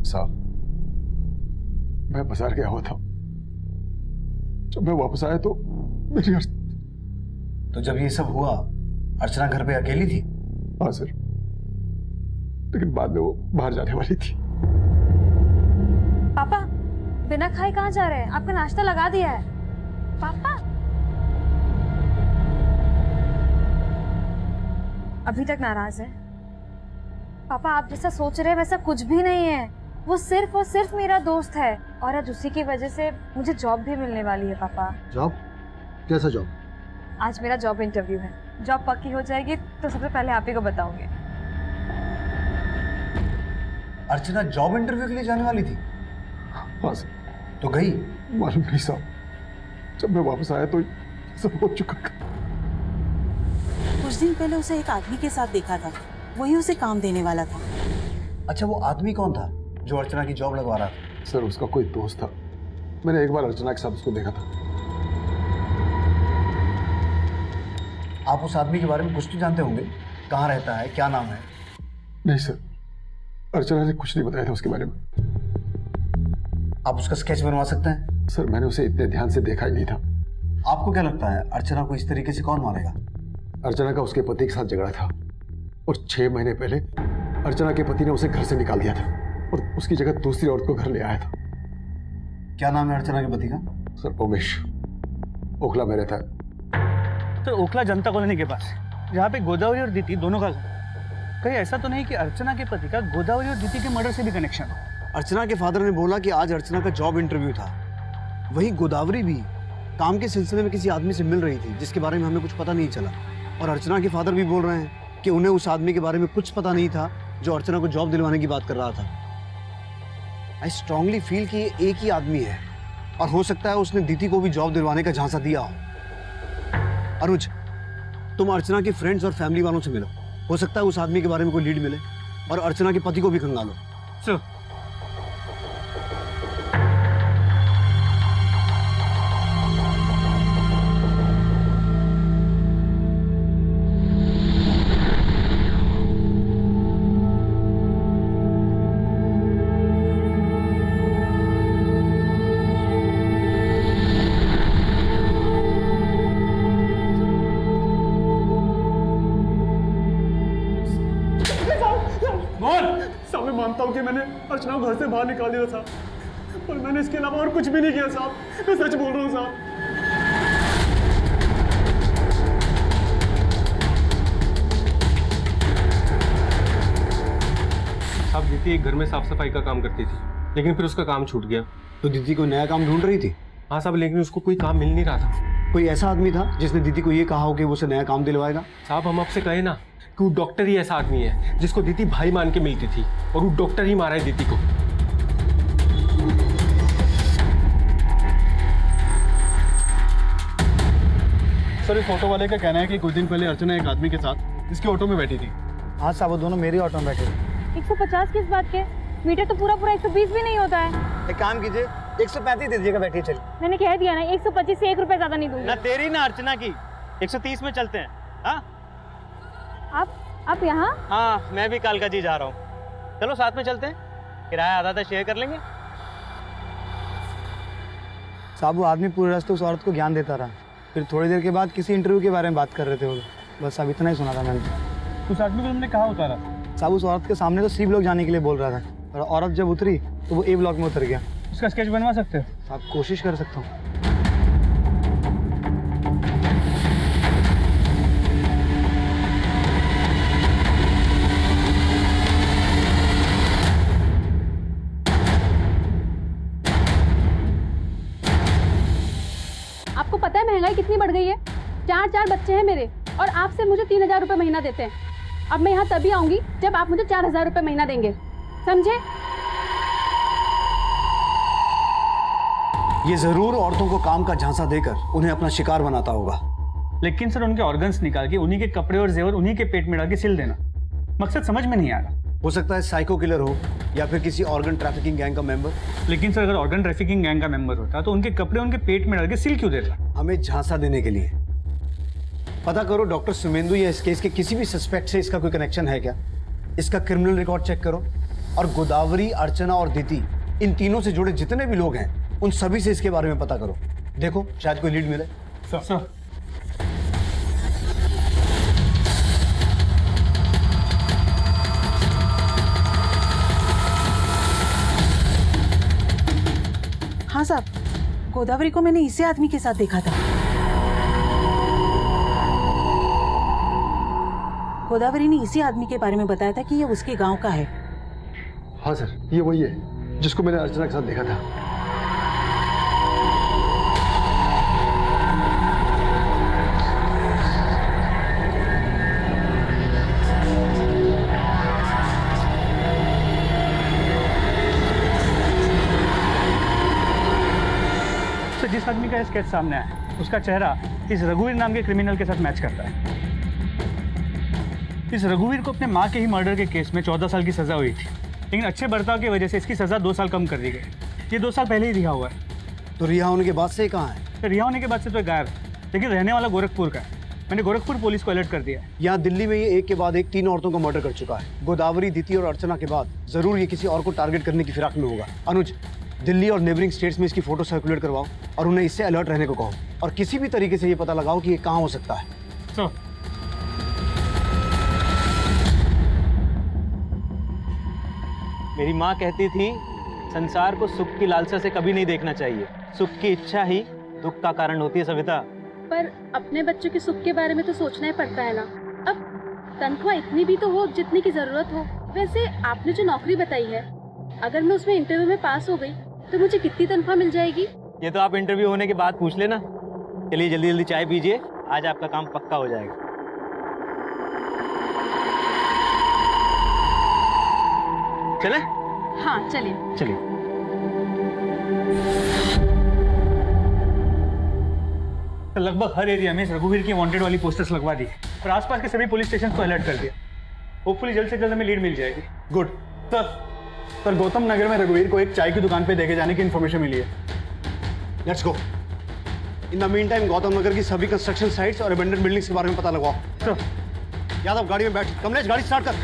Q: साहब, मैं बाजार गया हुआ था। जब मैं वापस आया तो मेरी
E: तो जब ये सब हुआ, अर्चना घर पे अकेली थी?
Q: हाँ सर, लेकिन बाद में वो बाहर जाने वाली थी।
O: पापा, बिना खाए कहाँ जा रहे हैं? आपका नाश्ता लगा दिया है। पापा अभी तक नाराज है। पापा, आप जैसा सोच रहे हैं वैसा कुछ भी नहीं है। वो सिर्फ और सिर्फ मेरा दोस्त है और आज उसी की वजह से मुझे जॉब भी मिलने वाली है। पापा,
E: जॉब? कैसा जॉब?
O: आज मेरा जॉब इंटरव्यू है। जॉब पक्की हो जाएगी तो सबसे पहले आप ही को बताऊंगी।
E: अर्चना जॉब इंटरव्यू के लिए जाने वाली थी?
Q: हाँ सर।
E: तो गई?
Q: मालूम नहीं साहब, जब मैं वापस आया तो सब हो चुका था।
H: कुछ दिन पहले उसे एक आदमी के साथ देखा था, वही उसे काम देने वाला था।
E: अच्छा, वो आदमी कौन था जो अर्चना की जॉब लगवा रहा था?
Q: सर उसका कोई दोस्त था। मैंने एक बार अर्चना के साथ उसको देखा था।
E: आप उस आदमी के बारे में कुछ तो जानते होंगे? कहाँ रहता है, क्या नाम है?
Q: नहीं सर, अर्चना ने कुछ नहीं बताया था उसके बारे में।
E: आप उसका स्केच बनवा सकते हैं?
Q: सर मैंने उसे इतने ध्यान से देखा ही नहीं था।
E: आपको क्या लगता है अर्चना को इस तरीके से कौन मारेगा?
Q: अर्चना का उसके पति के साथ झगड़ा था और 6 महीने पहले अर्चना के पति ने उसे घर से निकाल दिया था और उसकी जगह दूसरी औरत को घर ले आया था।
E: क्या नाम है अर्चना के पति का?
Q: सर उमेश, ओखला में रहता है।
F: तो ओखला जनता कॉलोनी के पास, जहाँ पे गोदावरी और दिति दोनों का घर। कहीं ऐसा तो नहीं कि अर्चना के पति का गोदावरी और दिति के मर्डर से भी कनेक्शन हो?
E: अर्चना के फादर ने बोला कि आज अर्चना का जॉब इंटरव्यू था। वहीं गोदावरी भी काम के सिलसिले में किसी आदमी से मिल रही थी जिसके बारे में हमें कुछ पता नहीं चला। और अर्चना के फादर भी बोल रहे हैं कि उन्हें उस आदमी के बारे में कुछ पता नहीं था जो अर्चना को जॉब दिलवाने की बात कर रहा था। आई स्ट्रांगली फील कि ये एक ही आदमी है और हो सकता है उसने दीदी को भी जॉब दिलवाने का झांसा दिया हो। अनुज, तुम अर्चना के फ्रेंड्स और फैमिली वालों से मिलो, हो सकता है उस आदमी के बारे में कोई लीड मिले और अर्चना के पति को भी खंगालो।
F: सर,
N: साहब मैं मानता हूँ कि मैंने अर्चना को घर से बाहर निकाल दिया साहब, पर मैंने इसके अलावा और कुछ भी नहीं किया साहब, मैं सच बोल रहा हूँ साहब।
K: साहब दीदी एक घर में साफ सफाई का काम करती थी, लेकिन फिर उसका काम छूट गया।
E: तो दीदी को नया काम ढूंढ रही थी?
K: हाँ साहब, लेकिन उसको कोई काम मिल नहीं रहा था।
E: कोई ऐसा आदमी था जिसने दीदी को ये कहा हो कि वो उसे नया काम दिलवाएगा?
K: साहब हम आपसे कहे ना कि वो डॉक्टर ही ऐसा आदमी है जिसको दीदी भाई मान के मिलती थी, और वो डॉक्टर ही मारा है दीदी को।
N: सर इस ऑटो वाले का कहना है कि कुछ दिन पहले अर्चना एक आदमी के साथ इसके ऑटो में बैठी थी।
E: हाँ साहब, वो दोनों मेरे ऑटो में बैठे थे।
O: 150 किस बात के? मीटर तो पूरा 120 भी नहीं होता है।
E: एक काम कीजिए, 135 दे दीजिएगा, बैठिए चलिए।
O: मैंने कह दिया ना, 125 से 1 रुपए ज्यादा नहीं दूंगी।
M: ना तेरी ना अर्चना की, 130 में चलते हैं। हाँ
O: आप यहाँ?
M: हाँ, मैं भी कालका जी जा रहा हूँ, चलो साथ में चलते हैं, किराया आधा आधा शेयर कर लेंगे।
E: साहब वो आदमी पूरे रास्ते उस औरत को ज्ञान देता रहा, फिर थोड़ी देर के बाद किसी इंटरव्यू के बारे में बात कर रहे थे वो लोग। बस अब इतना ही सुना था मैंने।
F: उस आदमी को तुमने कहाँ उतारा?
E: साहब उस औरत के सामने तो सी ब्लॉक जाने के लिए बोल रहा था, और औरत जब उतरी तो वो ए ब्लॉक में उतर गया।
F: उसका स्केच बनवा सकते हो?
E: आप कोशिश कर सकता हूँ।
O: आपको पता है महंगाई कितनी बढ़ गई है? 4 बच्चे हैं मेरे, और आप सिर्फ मुझे 3000 रुपए महीना देते हैं। अब मैं यहाँ तभी आऊंगी जब आप मुझे 4000 रुपए महीना देंगे, समझे?
E: ये जरूर औरतों को काम का झांसा देकर उन्हें अपना शिकार बनाता होगा।
F: लेकिन सर उनके ऑर्गन्स निकाल के उन्हीं के कपड़े और जेवर उन्हीं के पेट में डाल के सिल देना, मकसद समझ में नहीं आ रहा।
E: हो सकता है साइको किलर हो या फिर किसी ऑर्गन ट्रैफिकिंग गैंग का मेंबर।
F: लेकिन सर अगर ऑर्गन ट्रैफिकिंग गैंग का मेंबर होता तो उनके कपड़े उनके पेट में डाल के सिल क्यों देता?
E: हमें झांसा देने के लिए। पता करो डॉक्टर सुमेंदु या इस केस के किसी भी सस्पेक्ट से इसका कोई कनेक्शन है क्या? इसका क्रिमिनल रिकॉर्ड चेक करो, और गोदावरी, अर्चना और दीदी, इन तीनों से जुड़े जितने भी लोग हैं उन सभी से इसके बारे में पता करो। देखो शायद कोई लीड मिले।
F: सर
H: हाँ साहब, गोदावरी को मैंने इसी आदमी के साथ देखा था। गोदावरी ने इसी आदमी के बारे में बताया था कि ये उसके गांव का है।
Q: हाँ सर, ये वही है जिसको मैंने अर्चना के साथ देखा था।
F: तो जिस आदमी का स्केच सामने आया उसका चेहरा इस रघुवीर नाम के क्रिमिनल के साथ मैच करता है। इस रघुवीर को अपने माँ के ही मर्डर के केस में 14 साल की सजा हुई थी, लेकिन अच्छे बर्ताव की वजह से इसकी सजा 2 साल कम कर दी गई। ये 2 साल पहले ही रिहा हुआ है।
E: तो रिहा होने के बाद से कहाँ है?
F: रिहा होने के बाद से तो गायब, लेकिन रहने वाला गोरखपुर का है। मैंने गोरखपुर पुलिस को अलर्ट कर दिया है।
E: यहाँ दिल्ली में ये एक के बाद एक 3 औरतों को मर्डर कर चुका है। गोदावरी, दीदी और अर्चना के बाद जरूर ये किसी और को टारगेट करने की फिराक में होगा। अनुज, दिल्ली और नेबरिंग स्टेट्स में इसकी फोटो सर्कुलेट करवाओ और उन्हें इससे अलर्ट रहने को कहो, और किसी भी तरीके से ये पता लगाओ कि ये कहाँ हो सकता है।
M: मेरी माँ कहती थी संसार को सुख की लालसा से कभी नहीं देखना चाहिए, सुख की इच्छा ही दुख का कारण होती है। सविता,
O: पर अपने बच्चों के सुख के बारे में तो सोचना ही पड़ता है ना। अब तनख्वाह इतनी भी तो हो जितनी की जरूरत हो। वैसे आपने जो नौकरी बताई है, अगर मैं उसमें इंटरव्यू में पास हो गई तो मुझे कितनी तनख्वाह मिल जाएगी?
M: ये तो आप इंटरव्यू होने के बाद पूछ लेना। चलिए जल्दी जल्दी चाय पीजिए, आज आपका काम पक्का हो जाएगा। चले?
O: हाँ चलिए।
M: चलिए।
F: तो लगभग हर एरिया में रघुवीर की वांटेड वाली पोस्टर्स लगवा दी और आसपास के सभी पुलिस स्टेशन को अलर्ट कर दिया। होपफुली जल्द से जल्द हमें लीड मिल जाएगी।
N: गुड सर गौतम नगर में रघुवीर को एक चाय की दुकान पे देखे जाने की इन्फॉर्मेशन मिली है।
E: Let's go. In the meantime Gautam Nagar की सभी कंस्ट्रक्शन साइट्स और अबेंडन बिल्डिंग्स के बारे में पता लगाओ। यादव गाड़ी में बैठ। कमलेश गाड़ी स्टार्ट कर।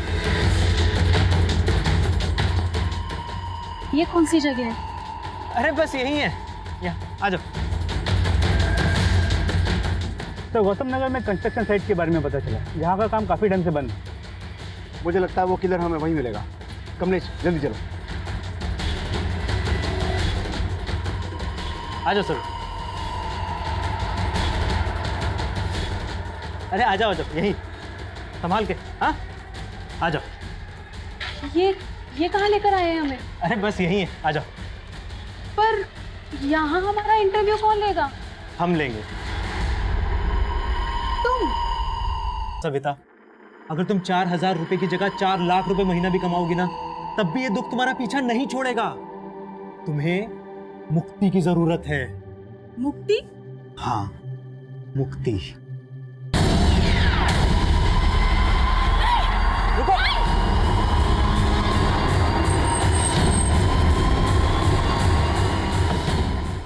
O: ये कौन सी जगह है?
F: अरे बस यही है, यहाँ आ जाओ। तो गौतम नगर में कंस्ट्रक्शन साइट के बारे में पता चला, यहाँ का काम काफी ढंग से बंद है।
E: मुझे लगता है वो किलर हमें वहीं मिलेगा। कमलेश जल्दी चलो।
F: आ जाओ सर। अरे आ जाओ यहीं संभाल के। हाँ आ जाओ।
O: ये कहाँ लेकर आए हैं हमें?
F: अरे बस यही है, आ जाओ।
O: पर यहाँ हमारा इंटरव्यू कौन लेगा?
F: हम लेंगे।
O: तुम?
F: सविता, अगर तुम 4,000 रुपए की जगह 4 लाख रुपए महीना भी कमाओगी ना, तब भी ये दुख तुम्हारा पीछा नहीं छोड़ेगा। तुम्हें मुक्ति की जरूरत है।
O: मुक्ति?
F: हाँ, मुक्ति। रुको।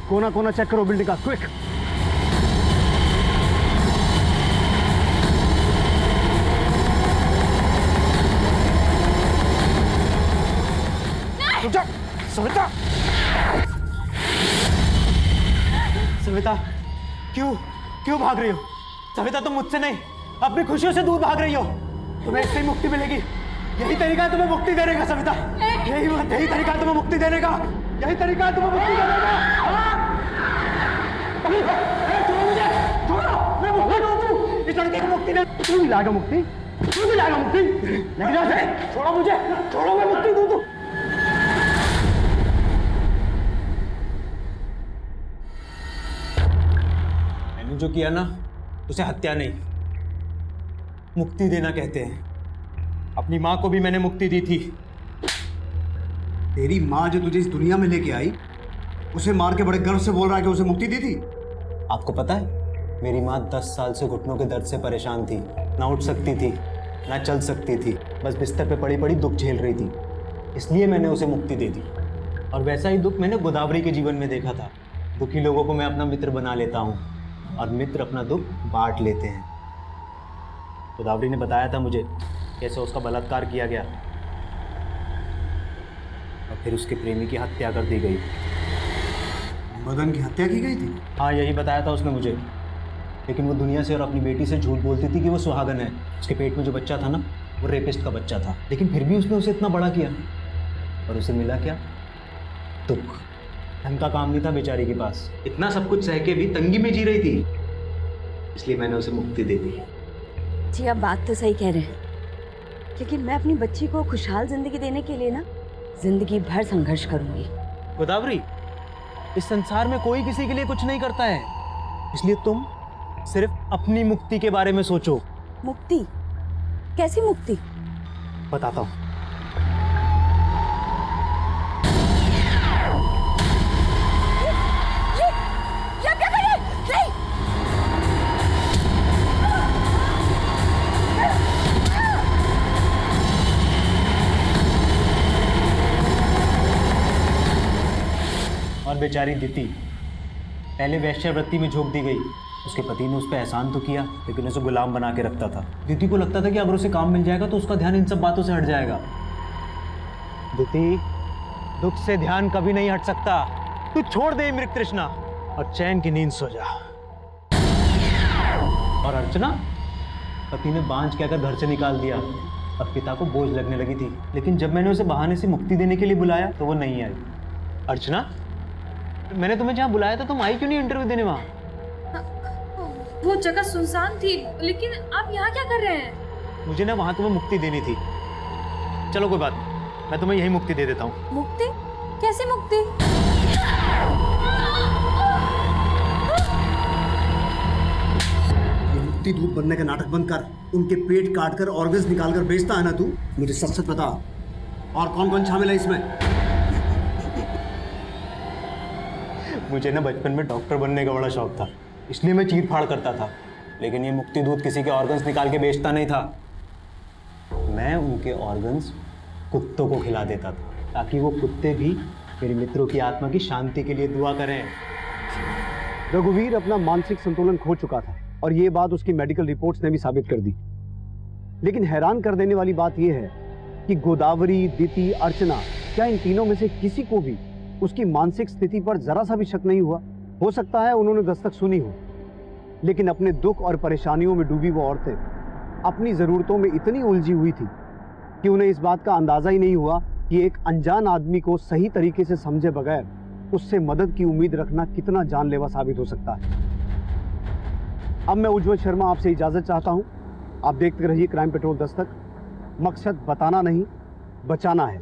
E: कोना कोना चेक करो बिल्डिंग का, क्विक।
F: सविता, सविता, क्यों भाग रही हो? सविता, तुम मुझसे नहीं, अपनी खुशियों से दूर भाग रही हो। तुम्हें इससे ही मुक्ति मिलेगी। यही तरीका है तुम्हें मुक्ति देने का सविता। यही तरीका है तुम्हें मुक्ति देने का। यही तरीका है तुम्हें मुक्ति देने का। छोड़ो मुझे, छोड़ो, मैं मुक्ति दूँ। इस लड़के को मुक्ति दे। तू नहीं लाएगा मुक्ति, तू नहीं लाएगा मुक्ति। लेकिन ऐसे छोड़ो मुझे, छोड़ो, मैं मुक्ति दूँ। मैंने जो किया ना, उसे हत्या नहीं, मुक्ति देना कहते हैं। अपनी माँ को भी मैंने मुक्ति दी थी।
E: तेरी माँ जो तुझे इस दुनिया में लेके आई, उसे मार के बड़े गर्व से बोल रहा है कि उसे मुक्ति दी थी।
F: आपको पता है, मेरी माँ 10 साल से घुटनों के दर्द से परेशान थी। ना उठ सकती थी, ना चल सकती थी, बस बिस्तर पे पड़ी पड़ी दुख झेल रही थी। इसलिए मैंने उसे मुक्ति दे दी। और वैसा ही दुख मैंने गोदावरी के जीवन में देखा था। दुखी लोगों को मैं अपना मित्र बना लेता हूँ और मित्र अपना दुख बांट लेते हैं। गोदावरी ने बताया था मुझे कैसे उसका बलात्कार किया गया और फिर उसके प्रेमी की हत्या कर दी गई।
E: मदन की हत्या की गई थी?
F: हाँ, यही बताया था उसने मुझे। लेकिन वो दुनिया से और अपनी बेटी से झूठ बोलती थी कि वो सुहागन है। उसके पेट में जो बच्चा था ना, वो रेपिस्ट का बच्चा था। लेकिन फिर भी उसने उसे इतना बड़ा किया और उसे मिला क्या? दुख। ढंग का काम नहीं था बेचारी के पास। इतना सब कुछ सह के भी तंगी में जी रही थी, इसलिए मैंने उसे मुक्ति दे दी।
C: जी आप बात तो सही कह रहे हैं, लेकिन मैं अपनी बच्ची को खुशहाल जिंदगी देने के लिए ना जिंदगी भर संघर्ष करूंगी।
F: गोदावरी, इस संसार में कोई किसी के लिए कुछ नहीं करता है, इसलिए तुम सिर्फ अपनी मुक्ति के बारे में सोचो।
C: मुक्ति? कैसी मुक्ति?
F: बताता हूँ। और बेचारी दीति पहले वैश्यावृत्ति में झोंक दी गई। उसके पति ने उस पर एहसान तो किया, लेकिन उसे गुलाम बना के रखता था। दीति को लगता था कि अगर उसे काम मिल जाएगा तो उसका ध्यान इन सब बातों से हट जाएगा। दीति, दुख से ध्यान कभी नहीं हट सकता। तू छोड़ दे मृग तृष्णा और चैन की नींद सो जा। और अर्चना, पति ने बांझ कहकर घर से निकाल दिया। अब पिता को बोझ लगने लगी थी, लेकिन जब मैंने उसे बहाने से मुक्ति देने के लिए बुलाया तो वो नहीं आई। अर्चना, मैंने तुम्हें जहाँ बुलाया था, तुम आई क्यों नहीं इंटरव्यू देने वहाँ?
O: वो जगह सुनसान थी, लेकिन आप यहाँ क्या कर रहे हैं?
F: मुझे ना वहाँ तुम्हें मुक्ति देनी थी। चलो कोई बात, मैं तुम्हें यही मुक्ति दे देता हूँ।
O: मुक्ति? कैसी मुक्ति?
E: ये मुक्ति दूध बनने का नाटक बंद कर। उनके पेट काट कर ऑर्गन्स निकाल कर बेचता है ना तू? मुझे सच सच बता, और कौन कौन शामिल है इसमें?
F: मुझे ना बचपन में डॉक्टर बनने का बड़ा शौक था,
I: इसलिए मैं चीर फाड़ करता था, लेकिन ये मुक्ति दूत किसी के ऑर्गन्स निकाल के बेचता नहीं था। मैं उनके ऑर्गन्स कुत्तों को खिला देता था, ताकि वो कुत्ते भी मेरे मित्रों की आत्मा की शांति के लिए दुआ करें।
E: रघुवीर अपना मानसिक संतुलन खो चुका था और ये बात उसकी मेडिकल रिपोर्ट्स ने भी साबित कर दी। लेकिन हैरान कर देने वाली बात यह है कि गोदावरी, दिति, अर्चना, क्या इन तीनों में से किसी को भी उसकी मानसिक स्थिति पर जरा सा भी शक नहीं हुआ? हो सकता है उन्होंने दस्तक सुनी हो, लेकिन अपने दुख और परेशानियों में डूबी वो औरतें अपनी ज़रूरतों में इतनी उलझी हुई थी कि उन्हें इस बात का अंदाज़ा ही नहीं हुआ कि एक अनजान आदमी को सही तरीके से समझे बगैर उससे मदद की उम्मीद रखना कितना जानलेवा साबित हो सकता है। अब मैं उज्जवल शर्मा आपसे इजाज़त चाहता हूँ। आप देखते रहिए क्राइम पेट्रोल दस्तक। मकसद बताना नहीं, बचाना है।